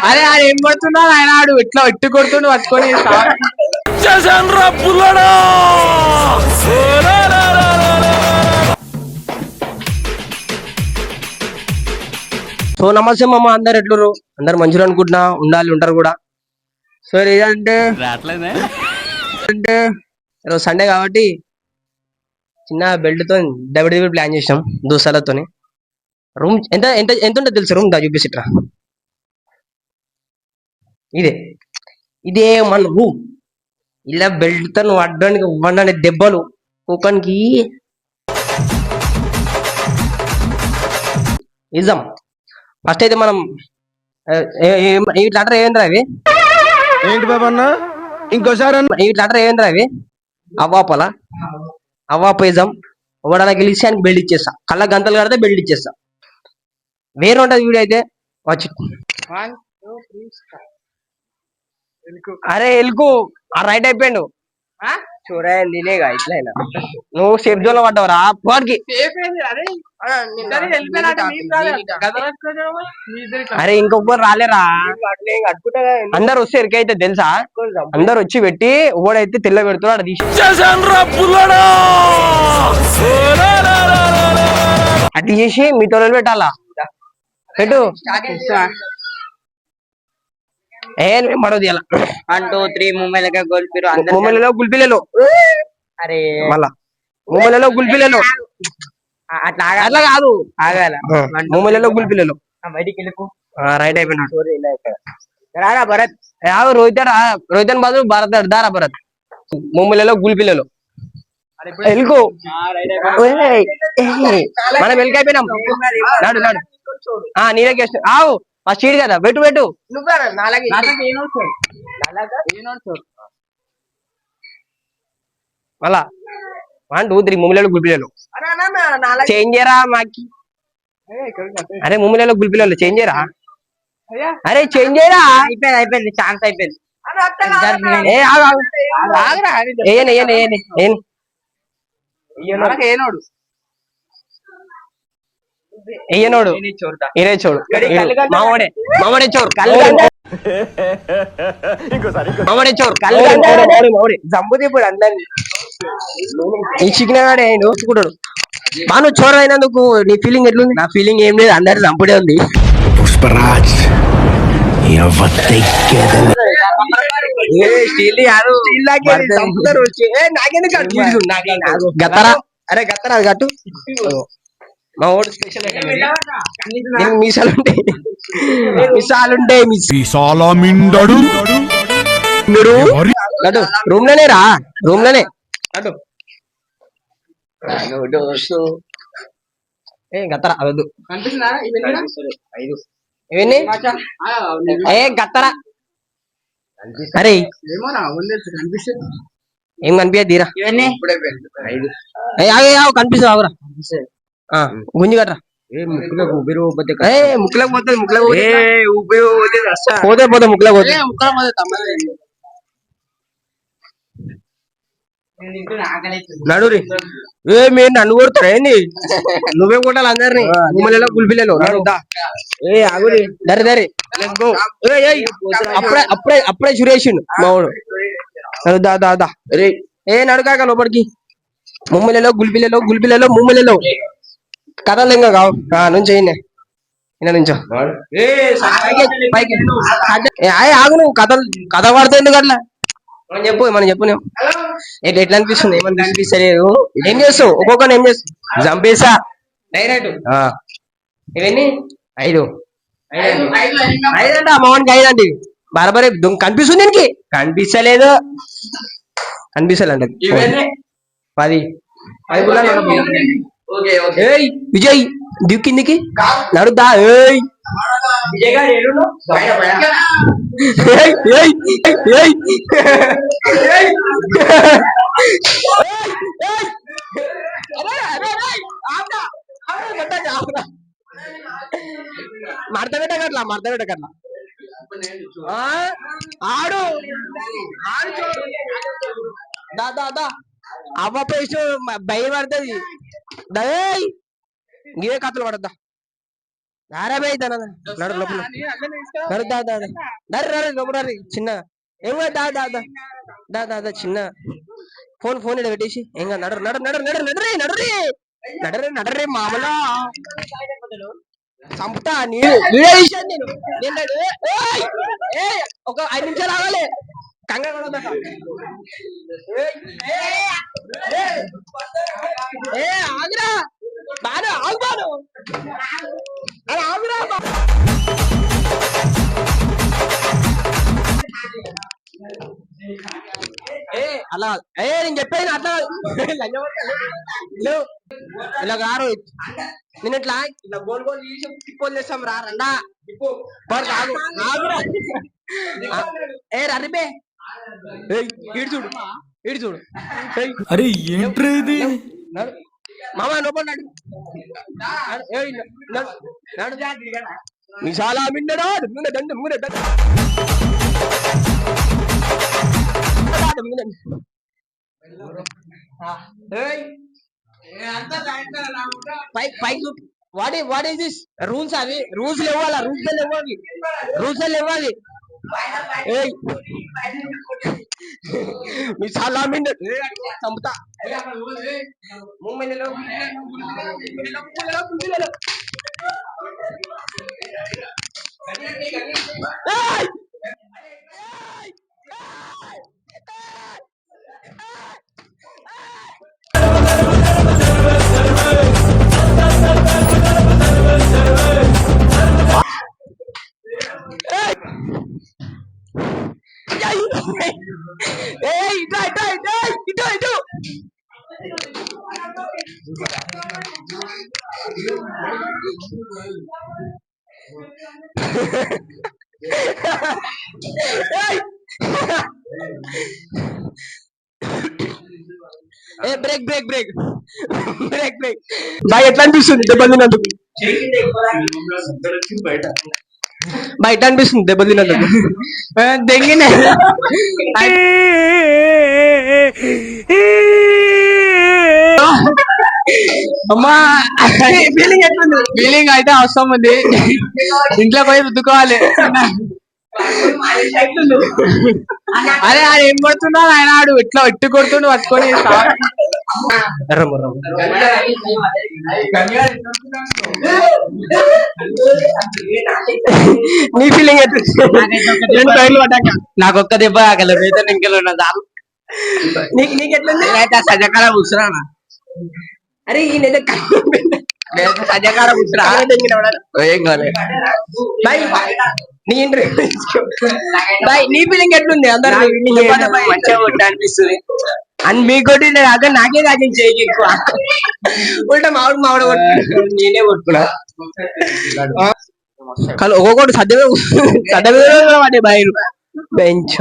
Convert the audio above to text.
అరే ఆడు ఏం కొడుతున్నాడు ఆయన, ఆడు ఇట్లా ఎట్టు కొడుతుండు పట్టుకొని. సో నమస్తే మామ, అందరు ఎట్లురు? అందరు మంచిగా అనుకుంటున్నా, ఉండాలి, ఉంటారు కూడా. సో ఏదంటే అంటే ఈరోజు సండే కాబట్టి చిన్న బెల్ట్ తో డబుల్ ప్లాన్ చేసాం దోస్తాలతో. రూమ్ ఎంత ఎంత ఎంత ఉంటుంది తెలుసు? రూమ్ దా చూపిసిట్రా. ఇదే ఇదే మన రూమ్. ఇలా బెల్ట్ తో నువ్వు అడ్డానికి ఇవ్వండి దెబ్బలు కూకన్కి ఇద్దాం. ఫస్ట్ అయితే మనం ఇట్లా అంటారు ఏంద్రా అవి? ఏంటి బాబా అన్న ఇంకోసారి ఇట్లా అంటారు ఏంద్రా అవి? అవ్వాపలా అవ్వాపేజం ఓడడానికి గెలిచి ఆయనకి బెల్ట్ ఇచ్చేస్తా. కళ్ళ గంతలు కడితే బెల్ట్ ఇచ్చేస్తా. వేరే ఉంటది వీడియో అయితే వచ్చి. అరే ఎల్కు ఆ రైట్ అయిపోయాడు చూడే నేనేగా ఇట్లయినా. నువ్వు సేఫ్ జోన్ లో పడ్డావురా వాడికి. అరే ఇంకొకరు రాలేరా, అందరు వస్తే ఎరికైతే తెలుసా? అందరు వచ్చి పెట్టి ఓడైతే తెల్ల పెడుతున్నాడు అది తీసి అటు చేసి మీ తొలలు పెట్టాలా పెట్టు. మరో తీయాల 1 2 3 ముంబైలో గోల్పిరు ముంబైలో గుల్పిలలో. అరే మళ్ళా ముంబైలో గుల్పిలలో అట్లా అట్లా కాదు, ఆగాల ముంబైలో గుల్పిలలో. బయటికి వెళ్ళిపో. రైట్ అయిపోయినాడు. రారా భరత్. రోహిత్ రోహితన్ బదులు భారత్ దారా భరత్. ముంబైలో గుల్పిలలో ఎల్కు మనం ఎల్కైపోయినాం. నాడు నాడు నీళ్ళకి ఆవు ఆ స్టీడ్ కదా పెట్టు పెట్టు. మళ్ళా 1 2 3 ముంబైలో గుల్పిలలో చేంజ్ చేయరా మాకి. అరే ముంబైలో గుల్పిలలో చేంజ్ చేయరా. అరే చేంజ్ చేయరా. అయిపోయింది ఛాన్స్ అయిపోయింది. ఏనోడు ఇరే చూడు మామడే మామడే చోరు మామడే చోరు మామడే జంబుదీపుడు అందరినీ ఈ చిక్కినగాడే నోచుకుంటాడు. మా నువ్వు చోర అయినందుకు నీ ఫీలింగ్ ఎట్లుంది? నా ఫీలింగ్ ఏం లేదు, అందరి చంపుడే ఉంది. పుష్పరాజ్ గత్తరా. అరే గత్తరా అది కట్టు. మా ఓడు స్పెషల్ మీసాలుంటాయి రూమ్ లోనే రా, రూమ్ లోనే అటు గత్తరా అవద్దు ఇవన్నీ గత్తరా. అరే ఏం కనిపించదు తీరా. కనిపిస్తుంది ఆవురా గుంజి కట్టరా. ముక్కులకు పోతుంది పోతే పోతే ముక్కులకు పోతే నడురి. మీరు నన్ను కొడతారా ఏంది? నువ్వే కొట్టాలి అందరినీ. గుమ్మలలో గుల్పిలలో ఆగురి దరి దరి. అప్పుడే అప్పుడే అప్పుడే చురేసిండు మావాడు. దా దా దా నడుకాక లోపలికి. ముమ్మలలో గుల్పిలలో గుల్పిలలో ముమ్మలలో కథలు ఇంకా కావు నుంచి నుంచో ఆగు. నువ్వు కథలు కథ పడితే ఎందుకు అట్లా? మనం చెప్పు ఎట్లా అనిపిస్తుంది? ఏమని అనిపిస్తలేదు. ఏం చేస్తావు? ఒక్కొక్కరు ఏం చేస్తావు? చంపేసా డైరెక్ట్. ఇవన్నీ 5 5 అమ్మవానికి 5 అండి. బరాబరే కనిపిస్తుంది దీనికి. కనిపిస్తలేదు కనిపిస్తలేండి. 10 విజయ్ దిక్కిందికి నడుద్దా. మడత పెట్టకట్లా ఆడు దా అవ్వ పేసు భయం పడుతుంది. ఇవే కథలు పడద్దా. రారా బై తన నడు లోపల నడు దా దా దర్ర లోపల చిన్న ఏం దా దా దా దా దా దా చిన్న ఫోన్ ఇడ పెట్టేసి ఏం నడు నడు నడు నడు నడురే నడురే నడరే నడరే మామలా చంపుతా నేను వీడియో తీశాను నేను ఒక 5 నిమిషాలు ఆగాలి కంగారు పడొద్దట. ఆగురా బాను ఆగు బాను అరే ఆగురా అలా నేను చెప్పాను అట్లా ఇలా గారు నేను ఇట్లా ఇట్లా గోల్ గోల్ తీసి తిప్పోలు చేస్తాం రా రండా ఆగు ఆగురా రరిబే ఈడు చూడు ఈడు చూడు అరే ఏంట్రా ఇది మామ లోపల నడు విశాల మిన్నడా ముందే దండు ముందే దండు పైకి వాట్ ఈస్ దిస్ రూల్స్ అవి రూల్స్ ఇవ్వాలా రూల్స్ ఇవ్వాలి మీ చాలా చంపుతా ఇటు break break break break break boy ఎట్లా అనిపిస్తుంది దెబ్బలు తిన్నందుకు బయట అనిపిస్తుంది దెబ్బలు తిన్నందుకు దెంగిన అమ్మా ఫీలింగ్ ఎట్లుంది ఫీలింగ్ అయితే అవసరం ఉంది ఇంట్లో పోయి రుద్దుకోవాలి అరే ఆడు ఏం కొడుతున్నాడు ఆయన ఆడు ఇట్లా ఎట్టు కొడుతుండు పట్టుకొని నీ ఫీలింగ్ నాకు ఒక్క దెబ్బ ఆగల మిగతా ఇంకెళ్ళి ఉన్నా చాలు నీకెట్లుంది సజకాల కూర్చున్నా అరే ఈ సజకాల కూర్చున్నా ఏం కాలే నీ బాయ్ నీ ఫీలింగ్ ఎట్లుంది అందరు మంచిగా కొట్టా అనిపిస్తుంది అని మీ కొట్టి కాక నాకే కాదు చేయకి ఎక్కువ ఉల్టా మామిడి కొట్టు నేనే కొట్టుకున్నా ఒక్కొక్కటి సద్యమే బాయ్ బెంచ్